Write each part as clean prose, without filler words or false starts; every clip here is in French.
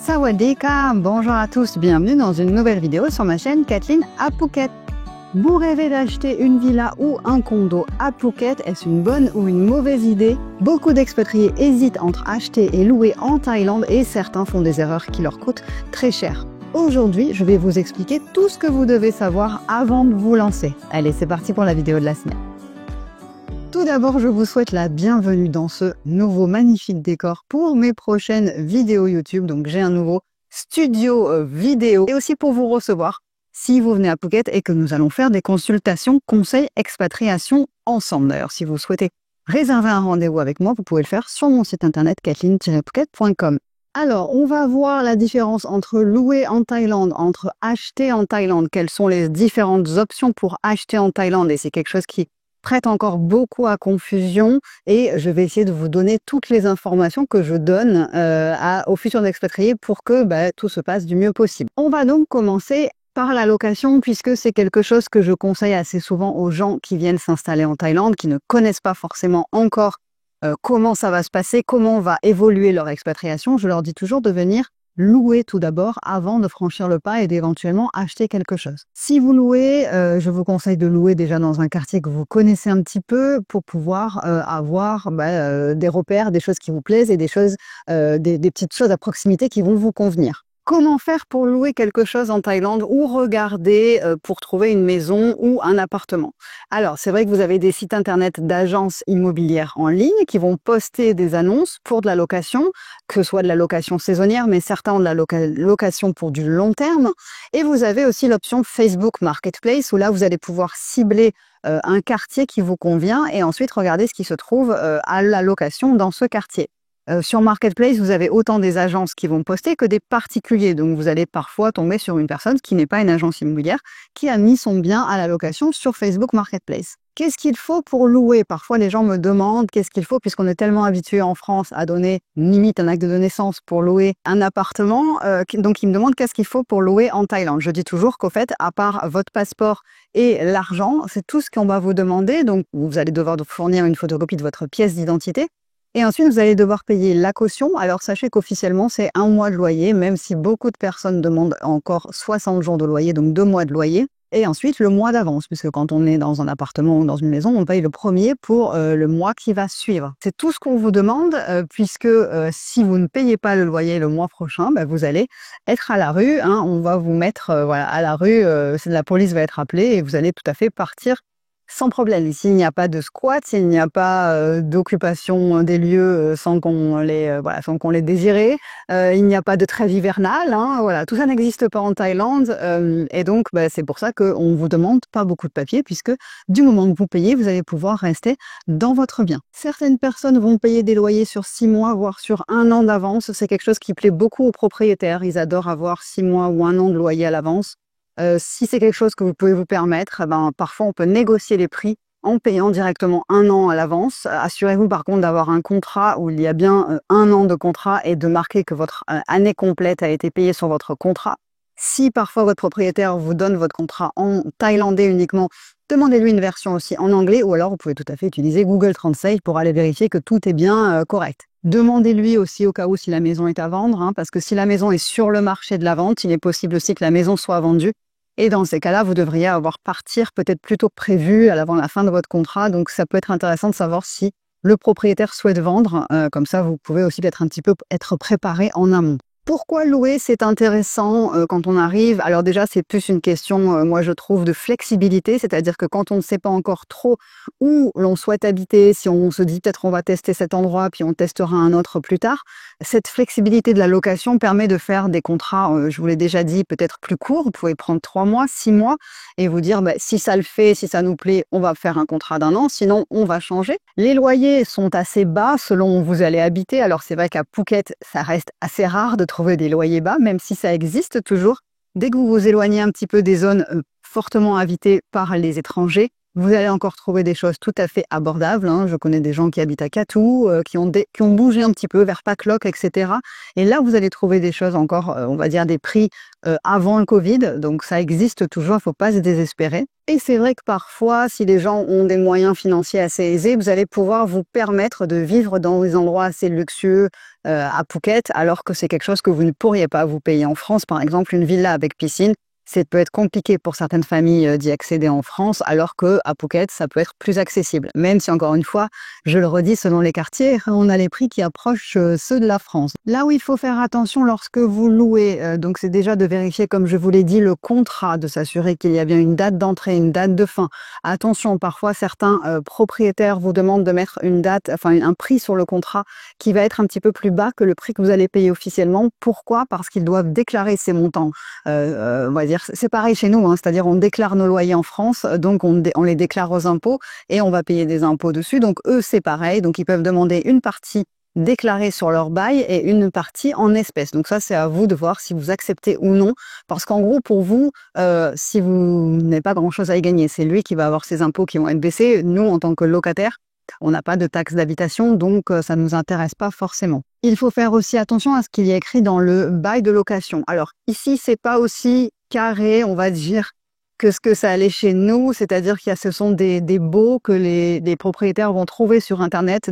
Sawadika, bonjour à tous, bienvenue dans une nouvelle vidéo sur ma chaîne Kathleen à Phuket. Vous rêvez d'acheter une villa ou un condo à Phuket, est-ce une bonne ou une mauvaise idée? Beaucoup d'expatriés hésitent entre acheter et louer en Thaïlande et certains font des erreurs qui leur coûtent très cher. Aujourd'hui, je vais vous expliquer tout ce que vous devez savoir avant de vous lancer. Allez, c'est parti pour la vidéo de la semaine. Tout d'abord, je vous souhaite la bienvenue dans ce nouveau magnifique décor pour mes prochaines vidéos YouTube. Donc, j'ai un nouveau studio vidéo et aussi pour vous recevoir si vous venez à Phuket et que nous allons faire des consultations conseils expatriation ensemble. D'ailleurs, si vous souhaitez réserver un rendez-vous avec moi, vous pouvez le faire sur mon site internet kathleen-phuket.com. Alors, on va voir la différence entre louer en Thaïlande, entre acheter en Thaïlande. Quelles sont les différentes options pour acheter en Thaïlande? Et c'est quelque chose qui prête encore beaucoup à confusion et je vais essayer de vous donner toutes les informations que je donne aux futurs expatriés pour que tout se passe du mieux possible. On va donc commencer par la location puisque c'est quelque chose que je conseille assez souvent aux gens qui viennent s'installer en Thaïlande, qui ne connaissent pas forcément encore comment ça va se passer, comment va évoluer leur expatriation. Je leur dis toujours de venir louer tout d'abord avant de franchir le pas et d'éventuellement acheter quelque chose. Si vous louez, je vous conseille de louer déjà dans un quartier que vous connaissez un petit peu pour pouvoir avoir des repères, des choses qui vous plaisent et des choses, des petites choses à proximité qui vont vous convenir. Comment faire pour louer quelque chose en Thaïlande ou regarder pour trouver une maison ou un appartement? Alors, c'est vrai que vous avez des sites internet d'agences immobilières en ligne qui vont poster des annonces pour de la location, que ce soit de la location saisonnière, mais certains ont de la location pour du long terme. Et vous avez aussi l'option Facebook Marketplace où là, vous allez pouvoir cibler un quartier qui vous convient et ensuite regarder ce qui se trouve à la location dans ce quartier. Sur Marketplace, vous avez autant des agences qui vont poster que des particuliers. Donc, vous allez parfois tomber sur une personne qui n'est pas une agence immobilière, qui a mis son bien à la location sur Facebook Marketplace. Qu'est-ce qu'il faut pour louer? Parfois, les gens me demandent qu'est-ce qu'il faut, puisqu'on est tellement habitué en France à donner limite un acte de naissance pour louer un appartement. Donc, ils me demandent qu'est-ce qu'il faut pour louer en Thaïlande. Je dis toujours qu'au fait, à part votre passeport et l'argent, c'est tout ce qu'on va vous demander. Donc, vous allez devoir fournir une photocopie de votre pièce d'identité. Et ensuite, vous allez devoir payer la caution. Alors, sachez qu'officiellement, c'est 1 mois de loyer, même si beaucoup de personnes demandent encore 60 jours de loyer, donc 2 mois de loyer. Et ensuite, le mois d'avance, puisque quand on est dans un appartement ou dans une maison, on paye le premier pour le mois qui va suivre. C'est tout ce qu'on vous demande, puisque si vous ne payez pas le loyer le mois prochain, vous allez être à la rue. On va vous mettre à la rue, la police va être appelée et vous allez tout à fait partir sans problème. S'il n'y a pas de squat, s'il n'y a pas d'occupation des lieux sans qu'on les désirait, il n'y a pas de trêve hivernale, tout ça n'existe pas en Thaïlande et donc c'est pour ça qu'on vous demande pas beaucoup de papiers puisque du moment que vous payez, vous allez pouvoir rester dans votre bien. Certaines personnes vont payer des loyers sur 6 mois, voire sur 1 an d'avance. C'est quelque chose qui plaît beaucoup aux propriétaires. Ils adorent avoir 6 mois ou 1 an de loyer à l'avance. Si c'est quelque chose que vous pouvez vous permettre, parfois on peut négocier les prix en payant directement 1 an à l'avance. Assurez-vous par contre d'avoir un contrat où il y a bien 1 an de contrat et de marquer que votre année complète a été payée sur votre contrat. Si parfois votre propriétaire vous donne votre contrat en thaïlandais uniquement, demandez-lui une version aussi en anglais ou alors vous pouvez tout à fait utiliser Google Translate pour aller vérifier que tout est bien correct. Demandez-lui aussi au cas où si la maison est à vendre, parce que si la maison est sur le marché de la vente, il est possible aussi que la maison soit vendue. Et dans ces cas-là, vous devriez avoir partir peut-être plus tôt que prévu avant la fin de votre contrat. Donc, ça peut être intéressant de savoir si le propriétaire souhaite vendre. Comme ça, vous pouvez aussi peut-être un petit peu être préparé en amont. Pourquoi louer, c'est intéressant quand on arrive? Alors déjà, c'est plus une question, moi je trouve, de flexibilité, c'est-à-dire que quand on ne sait pas encore trop où l'on souhaite habiter, si on se dit peut-être on va tester cet endroit, puis on testera un autre plus tard, cette flexibilité de la location permet de faire des contrats, je vous l'ai déjà dit, peut-être plus courts. Vous pouvez prendre 3 mois, 6 mois et vous dire si ça le fait, si ça nous plaît, on va faire un contrat d'1 an, sinon on va changer. Les loyers sont assez bas selon où vous allez habiter. Alors c'est vrai qu'à Phuket, ça reste assez rare de trouver des loyers bas, même si ça existe toujours. Dès que vous vous éloignez un petit peu des zones fortement habitées par les étrangers, Vous allez encore trouver des choses tout à fait abordables, hein. Je connais des gens qui habitent à Catou, qui ont bougé un petit peu vers Pâques-Loc, etc. Et là, vous allez trouver des choses encore, on va dire des prix avant le Covid. Donc ça existe toujours, il ne faut pas se désespérer. Et c'est vrai que parfois, si les gens ont des moyens financiers assez aisés, vous allez pouvoir vous permettre de vivre dans des endroits assez luxueux à Phuket, alors que c'est quelque chose que vous ne pourriez pas vous payer en France. Par exemple, une villa avec piscine. Ça peut être compliqué pour certaines familles d'y accéder en France, alors que à Phuket, ça peut être plus accessible. Même si, encore une fois, je le redis, selon les quartiers, on a les prix qui approchent ceux de la France. Là où il faut faire attention lorsque vous louez, donc c'est déjà de vérifier, comme je vous l'ai dit, le contrat, de s'assurer qu'il y a bien une date d'entrée, une date de fin. Attention, parfois certains propriétaires vous demandent de mettre une date, enfin un prix sur le contrat qui va être un petit peu plus bas que le prix que vous allez payer officiellement. Pourquoi? Parce qu'ils doivent déclarer ces montants. On va dire, c'est pareil chez nous, hein, c'est-à-dire on déclare nos loyers en France, donc on les déclare aux impôts et on va payer des impôts dessus. Donc eux, c'est pareil, donc ils peuvent demander une partie déclarée sur leur bail et une partie en espèces. Donc ça, c'est à vous de voir si vous acceptez ou non, parce qu'en gros, pour vous, si vous n'avez pas grand-chose à y gagner, c'est lui qui va avoir ses impôts qui vont être baissés. Nous, en tant que locataires, on n'a pas de taxe d'habitation, donc ça ne nous intéresse pas forcément. Il faut faire aussi attention à ce qu'il y a écrit dans le bail de location. Alors ici, c'est pas aussi carré, on va dire, que ce que ça allait chez nous, c'est-à-dire ce sont des baux que les propriétaires vont trouver sur Internet,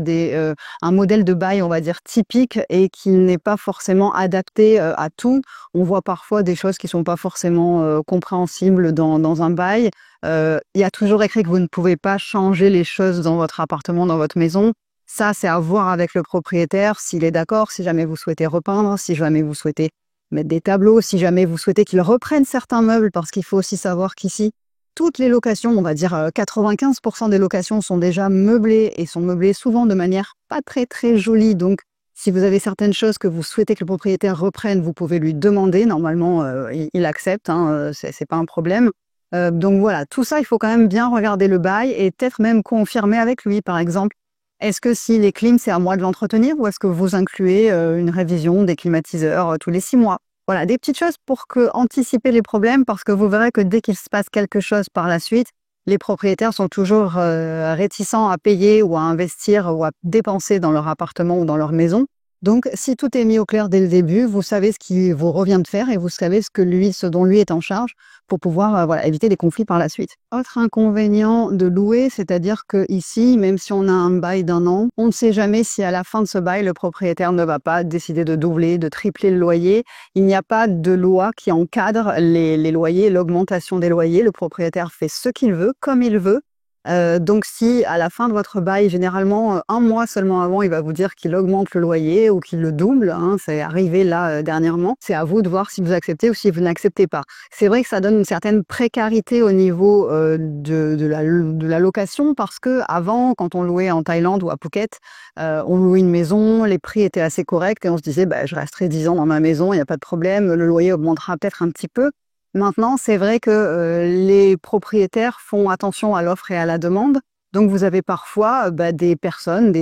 un modèle de bail, on va dire, typique et qui n'est pas forcément adapté à tout. On voit parfois des choses qui sont pas forcément compréhensibles dans un bail. Il y a toujours écrit que vous ne pouvez pas changer les choses dans votre appartement, dans votre maison. Ça, c'est à voir avec le propriétaire, s'il est d'accord, si jamais vous souhaitez repeindre, si jamais vous souhaitez mettre des tableaux, si jamais vous souhaitez qu'il reprenne certains meubles, parce qu'il faut aussi savoir qu'ici, toutes les locations, on va dire 95% des locations sont déjà meublées et sont meublées souvent de manière pas très très jolie. Donc, si vous avez certaines choses que vous souhaitez que le propriétaire reprenne, vous pouvez lui demander. Normalement, il accepte, hein, c'est pas un problème. Donc voilà, tout ça, il faut quand même bien regarder le bail et peut-être même confirmer avec lui, par exemple. Est-ce que si les clims, c'est à moi de l'entretenir ou est-ce que vous incluez une révision des climatiseurs tous les 6 mois? Voilà, des petites choses pour anticiper les problèmes, parce que vous verrez que dès qu'il se passe quelque chose par la suite, les propriétaires sont toujours réticents à payer ou à investir ou à dépenser dans leur appartement ou dans leur maison. Donc, si tout est mis au clair dès le début, vous savez ce qui vous revient de faire et vous savez ce dont lui est en charge pour pouvoir éviter des conflits par la suite. Autre inconvénient de louer, c'est-à-dire que ici, même si on a un bail d'1 an, on ne sait jamais si à la fin de ce bail, le propriétaire ne va pas décider de doubler, de tripler le loyer. Il n'y a pas de loi qui encadre les loyers, l'augmentation des loyers. Le propriétaire fait ce qu'il veut, comme il veut. Donc si à la fin de votre bail, généralement 1 mois seulement avant, il va vous dire qu'il augmente le loyer ou qu'il le double, hein, c'est arrivé là dernièrement, c'est à vous de voir si vous acceptez ou si vous n'acceptez pas. C'est vrai que ça donne une certaine précarité au niveau de la location, parce que avant, quand on louait en Thaïlande ou à Phuket, on louait une maison, les prix étaient assez corrects et on se disait je resterai 10 ans dans ma maison, il n'y a pas de problème, le loyer augmentera peut-être un petit peu. Maintenant, c'est vrai que les propriétaires font attention à l'offre et à la demande. Donc, vous avez parfois des personnes,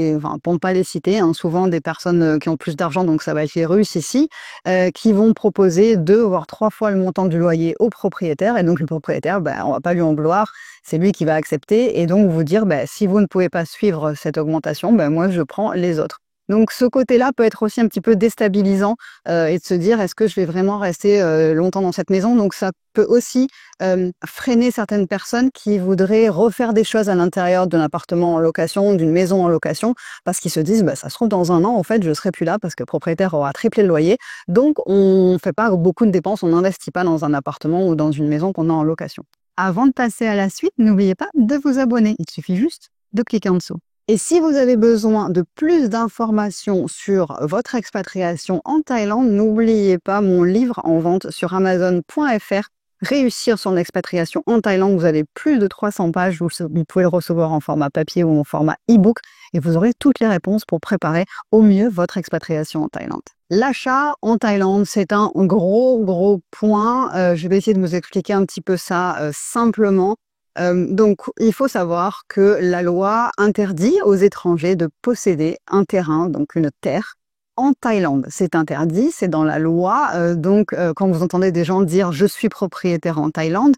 pour ne pas les citer, hein, souvent des personnes qui ont plus d'argent, donc ça va être les Russes ici, qui vont proposer 2 voire 3 fois le montant du loyer au propriétaire. Et donc, le propriétaire, on va pas lui en vouloir, c'est lui qui va accepter et donc vous dire, si vous ne pouvez pas suivre cette augmentation, moi, je prends les autres. Donc ce côté-là peut être aussi un petit peu déstabilisant et de se dire, est-ce que je vais vraiment rester longtemps dans cette maison? Donc ça peut aussi freiner certaines personnes qui voudraient refaire des choses à l'intérieur d'un appartement en location, d'une maison en location, parce qu'ils se disent, ça se trouve dans 1 an, en fait, je serai plus là parce que le propriétaire aura triplé le loyer. Donc on fait pas beaucoup de dépenses, on n'investit pas dans un appartement ou dans une maison qu'on a en location. Avant de passer à la suite, n'oubliez pas de vous abonner. Il suffit juste de cliquer en dessous. Et si vous avez besoin de plus d'informations sur votre expatriation en Thaïlande, n'oubliez pas mon livre en vente sur Amazon.fr, Réussir son expatriation en Thaïlande. Vous avez plus de 300 pages, vous pouvez le recevoir en format papier ou en format e-book et vous aurez toutes les réponses pour préparer au mieux votre expatriation en Thaïlande. L'achat en Thaïlande, c'est un gros point. Je vais essayer de vous expliquer un petit peu ça simplement. Donc, il faut savoir que la loi interdit aux étrangers de posséder un terrain, donc une terre, en Thaïlande. C'est interdit, c'est dans la loi. Donc, quand vous entendez des gens dire « je suis propriétaire en Thaïlande »,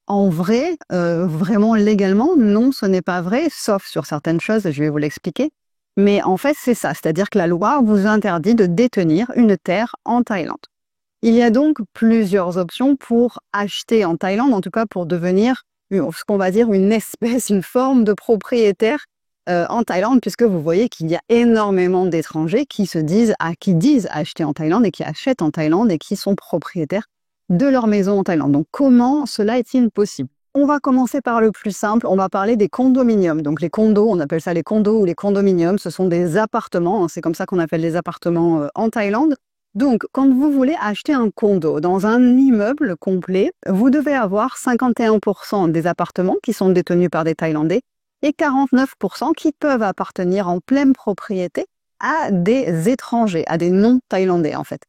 En vrai, vraiment légalement, non, ce n'est pas vrai, sauf sur certaines choses, je vais vous l'expliquer. Mais en fait, c'est ça, c'est-à-dire que la loi vous interdit de détenir une terre en Thaïlande. Il y a donc plusieurs options pour acheter en Thaïlande, en tout cas pour devenir ce qu'on va dire une espèce, une forme de propriétaire en Thaïlande, puisque vous voyez qu'il y a énormément d'étrangers qui qui disent acheter en Thaïlande et qui achètent en Thaïlande et qui sont propriétaires de leur maison en Thaïlande. Donc comment cela est-il possible? On va commencer par le plus simple, on va parler des condominiums. Donc les condos, on appelle ça les condos ou les condominiums, ce sont des appartements, hein, c'est comme ça qu'on appelle les appartements en Thaïlande. Donc, quand vous voulez acheter un condo dans un immeuble complet, vous devez avoir 51% des appartements qui sont détenus par des Thaïlandais et 49% qui peuvent appartenir en pleine propriété à des étrangers, à des non-thaïlandais en fait.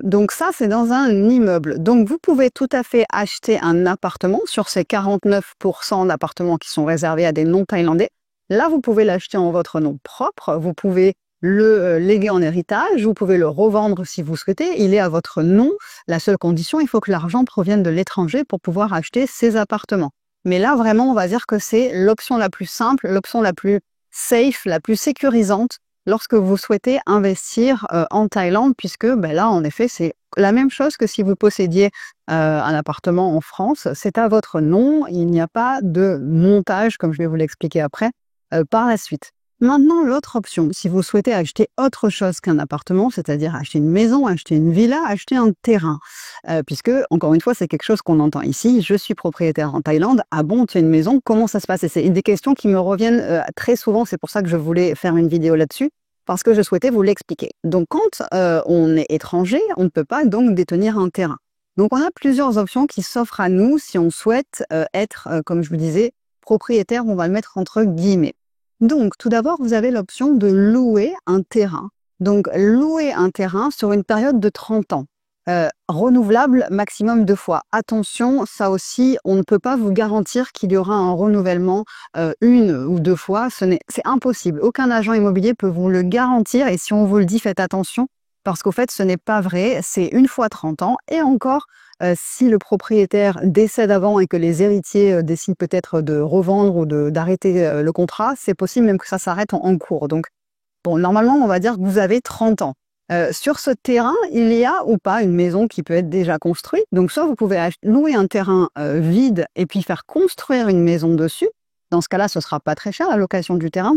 Donc ça, c'est dans un immeuble. Donc, vous pouvez tout à fait acheter un appartement sur ces 49% d'appartements qui sont réservés à des non-thaïlandais. Là, vous pouvez l'acheter en votre nom propre. Vous pouvez le léguer en héritage, vous pouvez le revendre si vous souhaitez, il est à votre nom. La seule condition, il faut que l'argent provienne de l'étranger pour pouvoir acheter ces appartements. Mais là, vraiment, on va dire que c'est l'option la plus simple, l'option la plus safe, la plus sécurisante lorsque vous souhaitez investir en Thaïlande, puisque là, en effet, c'est la même chose que si vous possédiez un appartement en France, c'est à votre nom, il n'y a pas de montage, comme je vais vous l'expliquer après, par la suite. Maintenant, l'autre option, si vous souhaitez acheter autre chose qu'un appartement, c'est-à-dire acheter une maison, acheter une villa, acheter un terrain, puisque, encore une fois, c'est quelque chose qu'on entend ici, je suis propriétaire en Thaïlande, ah bon, tu as une maison, comment ça se passe? Et c'est des questions qui me reviennent très souvent, c'est pour ça que je voulais faire une vidéo là-dessus, parce que je souhaitais vous l'expliquer. Donc, quand on est étranger, on ne peut pas donc détenir un terrain. Donc, on a plusieurs options qui s'offrent à nous si on souhaite être, comme je vous disais, propriétaire, on va le mettre entre guillemets. Donc, tout d'abord, vous avez l'option de louer un terrain. Donc, louer un terrain sur une période de 30 ans. Renouvelable maximum 2 fois. Attention, ça aussi, on ne peut pas vous garantir qu'il y aura un renouvellement 1 ou 2 fois. C'est impossible. Aucun agent immobilier peut vous le garantir. Et si on vous le dit, faites attention, parce qu'au fait, ce n'est pas vrai. C'est 1 fois 30 ans. Et encore, si le propriétaire décède avant et que les héritiers décident peut-être de revendre ou d'arrêter le contrat, c'est possible même que ça s'arrête en cours. Donc, bon, normalement, on va dire que vous avez 30 ans. Sur ce terrain, il y a ou pas une maison qui peut être déjà construite. Donc, soit vous pouvez louer un terrain vide et puis faire construire une maison dessus. Dans ce cas-là, ce sera pas très cher la location du terrain,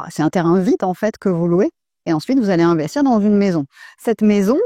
c'est un terrain vide en fait que vous louez. Et ensuite, vous allez investir dans une maison. Cette maison,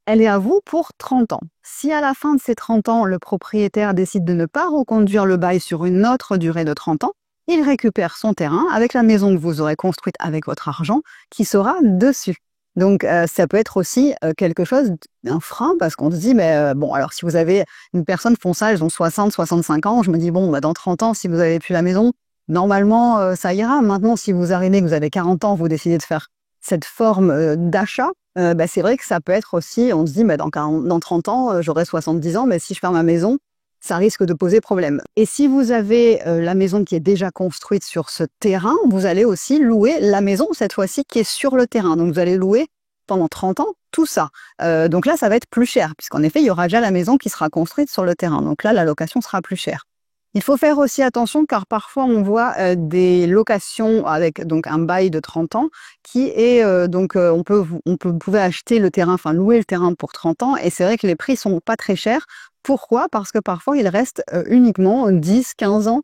elle est à vous pour 30 ans. Si à la fin de ces 30 ans, le propriétaire décide de ne pas reconduire le bail sur une autre durée de 30 ans, il récupère son terrain avec la maison que vous aurez construite avec votre argent qui sera dessus. Donc, ça peut être aussi quelque chose, un frein, parce qu'on se dit, bon, alors si vous avez une personne fonçage, ils ont 60, 65 ans, je me dis, bon, dans 30 ans, si vous avez plus la maison, normalement, ça ira. Maintenant, si vous arrivez, que vous avez 40 ans, vous décidez de faire cette forme d'achat, c'est vrai que ça peut être aussi, on se dit, dans 30 ans, j'aurai 70 ans, mais si je perds ma maison, ça risque de poser problème. Et si vous avez la maison qui est déjà construite sur ce terrain, vous allez aussi louer la maison, cette fois-ci, qui est sur le terrain. Donc, vous allez louer pendant 30 ans tout ça. Donc là, ça va être plus cher, puisqu'en effet, il y aura déjà la maison qui sera construite sur le terrain. Donc là, la location sera plus chère. Il faut faire aussi attention car parfois on voit des locations avec donc un bail de 30 ans qui est vous pouvez acheter le terrain, enfin louer le terrain pour 30 ans et c'est vrai que les prix sont pas très chers. Pourquoi? Parce que parfois il reste uniquement 10, 15 ans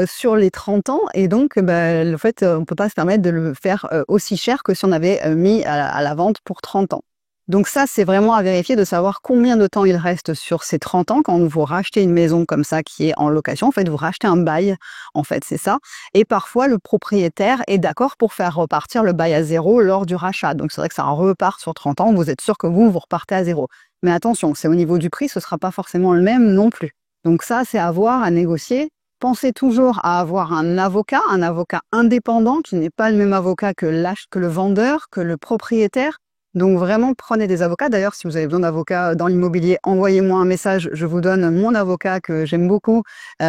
sur les 30 ans et donc en fait on peut pas se permettre de le faire aussi cher que si on avait mis à la vente pour 30 ans. Donc ça, c'est vraiment à vérifier de savoir combien de temps il reste sur ces 30 ans quand vous rachetez une maison comme ça qui est en location. En fait, vous rachetez un bail, en fait, c'est ça. Et parfois, le propriétaire est d'accord pour faire repartir le bail à zéro lors du rachat. Donc c'est vrai que ça repart sur 30 ans, vous êtes sûr que vous repartez à zéro. Mais attention, c'est au niveau du prix, ce sera pas forcément le même non plus. Donc ça, c'est à voir, à négocier. Pensez toujours à avoir un avocat indépendant qui n'est pas le même avocat que le vendeur, que le propriétaire. Donc vraiment, prenez des avocats. D'ailleurs, si vous avez besoin d'avocats dans l'immobilier, envoyez-moi un message. Je vous donne mon avocat que j'aime beaucoup et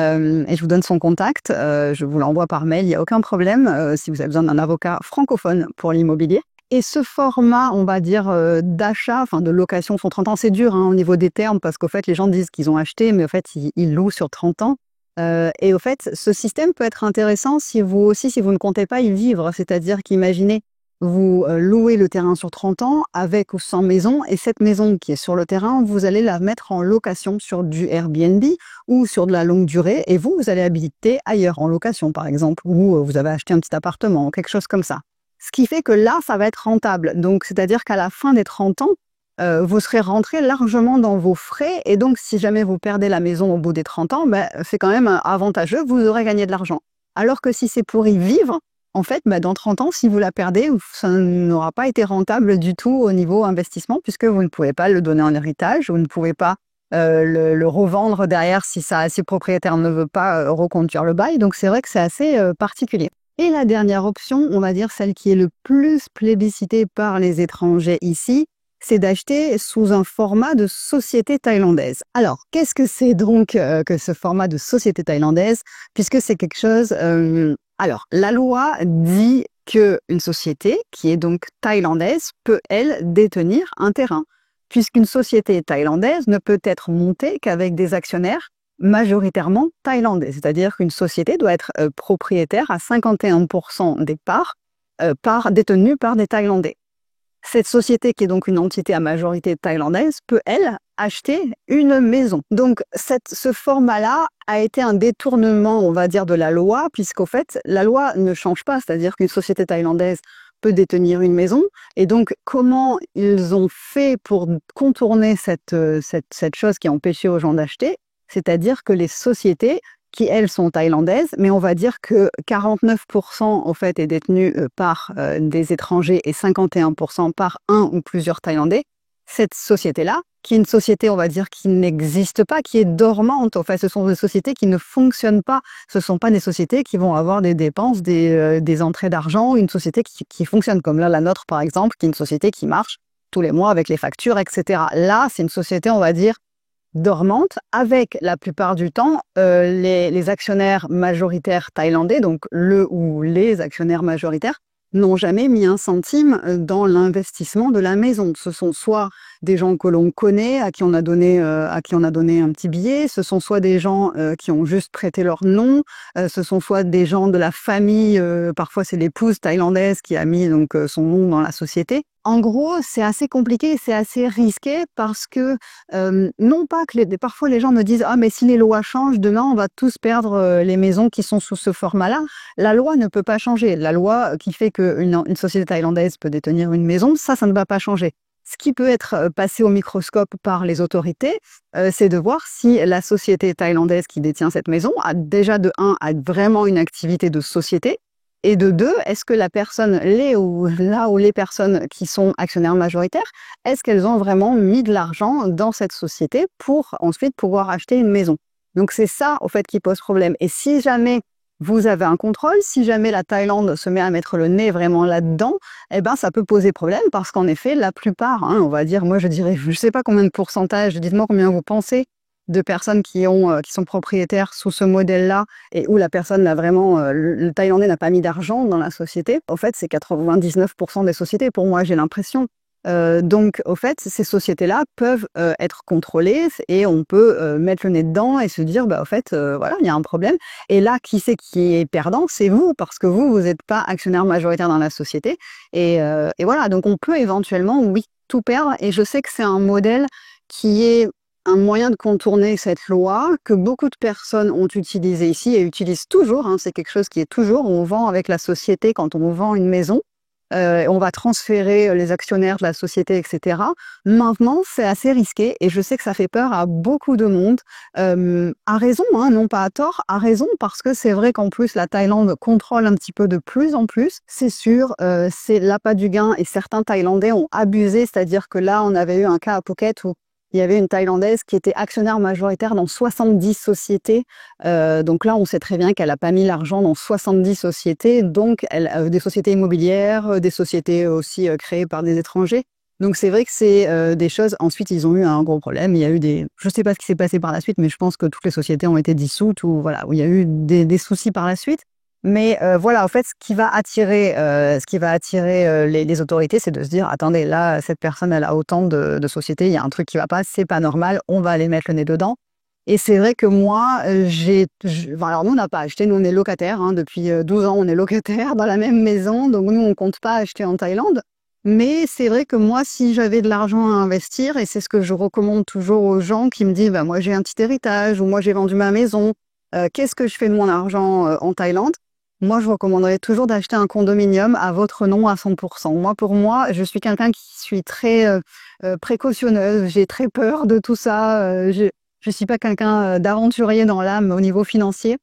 je vous donne son contact. Je vous l'envoie par mail, il n'y a aucun problème si vous avez besoin d'un avocat francophone pour l'immobilier. Et ce format, on va dire, d'achat, enfin de location sur 30 ans, c'est dur au niveau des termes parce qu'au fait, les gens disent qu'ils ont acheté, mais au fait, ils louent sur 30 ans. Et au fait, ce système peut être intéressant si vous aussi, si vous ne comptez pas y vivre. C'est-à-dire qu'imaginez, vous louez le terrain sur 30 ans avec ou sans maison, et cette maison qui est sur le terrain, vous allez la mettre en location sur du Airbnb ou sur de la longue durée, et vous allez habiter ailleurs, en location par exemple, ou vous avez acheté un petit appartement, quelque chose comme ça. Ce qui fait que là, ça va être rentable. Donc, c'est-à-dire qu'à la fin des 30 ans, vous serez rentré largement dans vos frais, et donc si jamais vous perdez la maison au bout des 30 ans, c'est quand même avantageux, vous aurez gagné de l'argent. Alors que si c'est pour y vivre, en fait, dans 30 ans, si vous la perdez, ça n'aura pas été rentable du tout au niveau investissement, puisque vous ne pouvez pas le donner en héritage, vous ne pouvez pas le revendre derrière si le propriétaire ne veut pas reconduire le bail. Donc c'est vrai que c'est assez particulier. Et la dernière option, on va dire celle qui est le plus plébiscitée par les étrangers ici, c'est d'acheter sous un format de société thaïlandaise. Alors, qu'est-ce que c'est donc que ce format de société thaïlandaise? Puisque c'est quelque chose... alors, la loi dit qu'une société, qui est donc thaïlandaise, peut, elle, détenir un terrain. Puisqu'une société thaïlandaise ne peut être montée qu'avec des actionnaires majoritairement thaïlandais. C'est-à-dire qu'une société doit être propriétaire à 51% des parts détenues par des Thaïlandais. Cette société, qui est donc une entité à majorité thaïlandaise, peut, elle, acheter une maison. Donc, ce format-là a été un détournement, on va dire, de la loi, puisqu'au fait, la loi ne change pas. C'est-à-dire qu'une société thaïlandaise peut détenir une maison. Et donc, comment ils ont fait pour contourner cette chose qui empêchait aux gens d'acheter? C'est-à-dire que les sociétés qui, elles, sont thaïlandaises, mais on va dire que 49% au fait est détenu par des étrangers et 51% par un ou plusieurs Thaïlandais. Cette société-là, qui est une société, on va dire, qui n'existe pas, qui est dormante, en fait, ce sont des sociétés qui ne fonctionnent pas. Ce ne sont pas des sociétés qui vont avoir des dépenses, des entrées d'argent, une société qui fonctionne comme là, la nôtre, par exemple, qui est une société qui marche tous les mois avec les factures, etc. Là, c'est une société, on va dire, dormante, avec la plupart du temps les actionnaires majoritaires thaïlandais, donc le ou les actionnaires majoritaires, n'ont jamais mis un centime dans l'investissement de la maison. Ce sont soit des gens que l'on connaît, à qui on a donné un petit billet, ce sont soit des gens qui ont juste prêté leur nom, ce sont soit des gens de la famille, parfois c'est l'épouse thaïlandaise qui a mis donc son nom dans la société. En gros, c'est assez compliqué, c'est assez risqué parce que non pas que parfois les gens me disent ah mais si les lois changent demain on va tous perdre les maisons qui sont sous ce format-là. La loi ne peut pas changer. La loi qui fait qu'une société thaïlandaise peut détenir une maison, ça ne va pas changer. Ce qui peut être passé au microscope par les autorités, c'est de voir si la société thaïlandaise qui détient cette maison a déjà de un a vraiment une activité de société. Et de deux, est-ce que la personne, là où les personnes qui sont actionnaires majoritaires, est-ce qu'elles ont vraiment mis de l'argent dans cette société pour ensuite pouvoir acheter une maison? Donc c'est ça, au fait, qui pose problème. Et si jamais vous avez un contrôle, si jamais la Thaïlande se met à mettre le nez vraiment là-dedans, eh ben ça peut poser problème parce qu'en effet, la plupart, on va dire, moi je dirais, je ne sais pas combien de pourcentage, dites-moi combien vous pensez de personnes qui sont propriétaires sous ce modèle-là et où la personne n'a vraiment, le Thaïlandais n'a pas mis d'argent dans la société. En fait, c'est 99% des sociétés, pour moi, j'ai l'impression. Donc, au fait, ces sociétés-là peuvent être contrôlées et on peut mettre le nez dedans et se dire, au fait, voilà, il y a un problème. Et là, qui c'est qui est perdant? C'est vous, parce que vous n'êtes pas actionnaire majoritaire dans la société. Et voilà, donc on peut éventuellement, oui, tout perdre. Et je sais que c'est un modèle qui est un moyen de contourner cette loi que beaucoup de personnes ont utilisé ici et utilisent toujours. C'est quelque chose qui est toujours. On vend avec la société quand on vend une maison. On va transférer les actionnaires de la société, etc. Maintenant, c'est assez risqué et je sais que ça fait peur à beaucoup de monde. À raison, non pas à tort, à raison parce que c'est vrai qu'en plus, la Thaïlande contrôle un petit peu de plus en plus. C'est sûr, c'est l'appât du gain et certains Thaïlandais ont abusé, c'est-à-dire que là, on avait eu un cas à Phuket où il y avait une Thaïlandaise qui était actionnaire majoritaire dans 70 sociétés. Donc là, on sait très bien qu'elle n'a pas mis l'argent dans 70 sociétés. Donc, des sociétés immobilières, des sociétés aussi créées par des étrangers. Donc, c'est vrai que c'est des choses. Ensuite, ils ont eu un gros problème. Il y a eu je ne sais pas ce qui s'est passé par la suite, mais je pense que toutes les sociétés ont été dissoutes ou voilà, où il y a eu des soucis par la suite. Mais voilà, en fait, ce qui va attirer les autorités, c'est de se dire: «Attendez, là, cette personne, elle a autant de sociétés, il y a un truc qui va pas, c'est pas normal, on va aller mettre le nez dedans». Et c'est vrai que moi, enfin, alors nous, on n'a pas acheté, nous, on est locataires, hein, depuis 12 ans, on est locataires dans la même maison, donc nous, on compte pas acheter en Thaïlande. Mais c'est vrai que moi, si j'avais de l'argent à investir, et c'est ce que je recommande toujours aux gens qui me disent: «Bah, moi, j'ai un petit héritage» ou «Moi, j'ai vendu ma maison, qu'est-ce que je fais de mon argent, en Thaïlande?» Moi, je recommanderais toujours d'acheter un condominium à votre nom à 100%. Moi, pour moi, je suis quelqu'un qui suis très précautionneuse. J'ai très peur de tout ça. Je suis pas quelqu'un d'aventurier dans l'âme au niveau financier.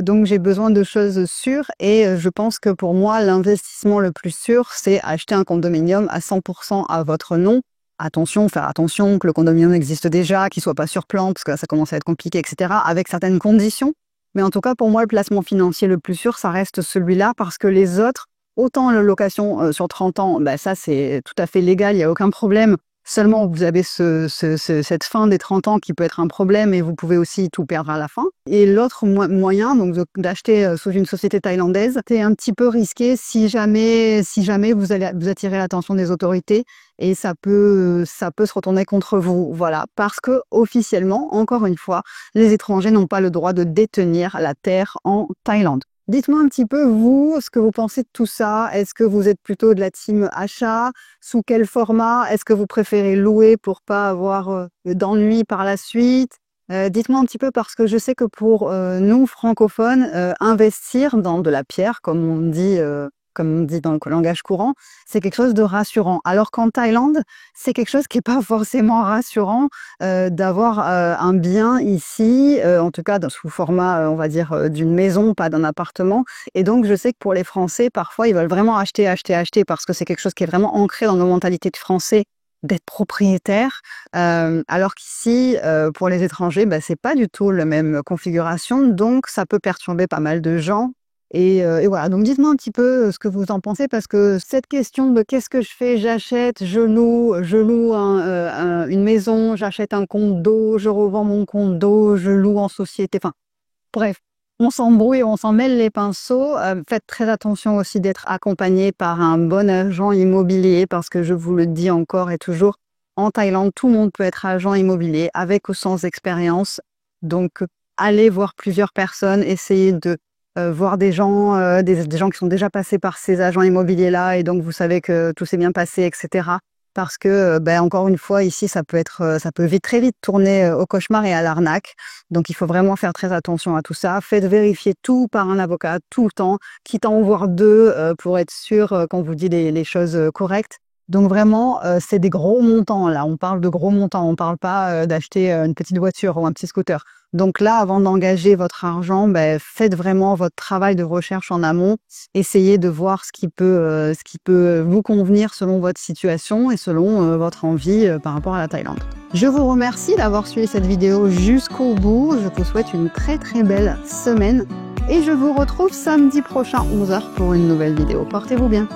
Donc, j'ai besoin de choses sûres. Et je pense que pour moi, l'investissement le plus sûr, c'est acheter un condominium à 100% à votre nom. Attention, faire attention que le condominium existe déjà, qu'il soit pas sur plan, parce que là, ça commence à être compliqué, etc. Avec certaines conditions. Mais en tout cas, pour moi, le placement financier le plus sûr, ça reste celui-là parce que les autres, autant la location sur 30 ans, bah, ça, c'est tout à fait légal, il n'y a aucun problème. Seulement, vous avez cette fin des 30 ans qui peut être un problème et vous pouvez aussi tout perdre à la fin. Et l'autre moyen, donc d'acheter sous une société thaïlandaise, c'est un petit peu risqué si jamais vous allez vous attirer l'attention des autorités et ça peut se retourner contre vous. Voilà. Parce que officiellement, encore une fois, les étrangers n'ont pas le droit de détenir la terre en Thaïlande. Dites-moi un petit peu, vous, ce que vous pensez de tout ça. Est-ce que vous êtes plutôt de la team achat? Sous quel format? Est-ce que vous préférez louer pour pas avoir d'ennuis par la suite? Dites-moi un petit peu parce que je sais que pour nous, francophones, investir dans de la pierre, comme on dit dans le langage courant, c'est quelque chose de rassurant. Alors qu'en Thaïlande, c'est quelque chose qui n'est pas forcément rassurant d'avoir un bien ici, en tout cas sous format, on va dire, d'une maison, pas d'un appartement. Et donc, je sais que pour les Français, parfois, ils veulent vraiment acheter, acheter, acheter parce que c'est quelque chose qui est vraiment ancré dans nos mentalités de Français d'être propriétaire. Alors qu'ici, pour les étrangers, bah, c'est pas du tout la même configuration, donc ça peut perturber pas mal de gens. Et voilà, donc dites-moi un petit peu ce que vous en pensez, parce que cette question de qu'est-ce que je fais, j'achète, je loue une maison, j'achète un condo, je revends mon condo, je loue en société, enfin bref, on s'embrouille, on s'en mêle les pinceaux. Faites très attention aussi d'être accompagné par un bon agent immobilier, parce que je vous le dis encore et toujours, en Thaïlande, tout le monde peut être agent immobilier avec ou sans expérience. Donc, allez voir plusieurs personnes, essayez de voir des gens qui sont déjà passés par ces agents immobiliers-là et donc vous savez que tout s'est bien passé, etc. Parce que, encore une fois, ici, ça peut très vite tourner au cauchemar et à l'arnaque. Donc, il faut vraiment faire très attention à tout ça. Faites vérifier tout par un avocat tout le temps, quitte à en voir deux pour être sûr qu'on vous dit les choses correctes. Donc vraiment, c'est des gros montants là. On parle de gros montants. On parle pas d'acheter une petite voiture ou un petit scooter. Donc là, avant d'engager votre argent, faites vraiment votre travail de recherche en amont. Essayez de voir ce qui peut vous convenir selon votre situation et selon votre envie par rapport à la Thaïlande. Je vous remercie d'avoir suivi cette vidéo jusqu'au bout. Je vous souhaite une très très belle semaine et je vous retrouve samedi prochain 11h pour une nouvelle vidéo. Portez-vous bien.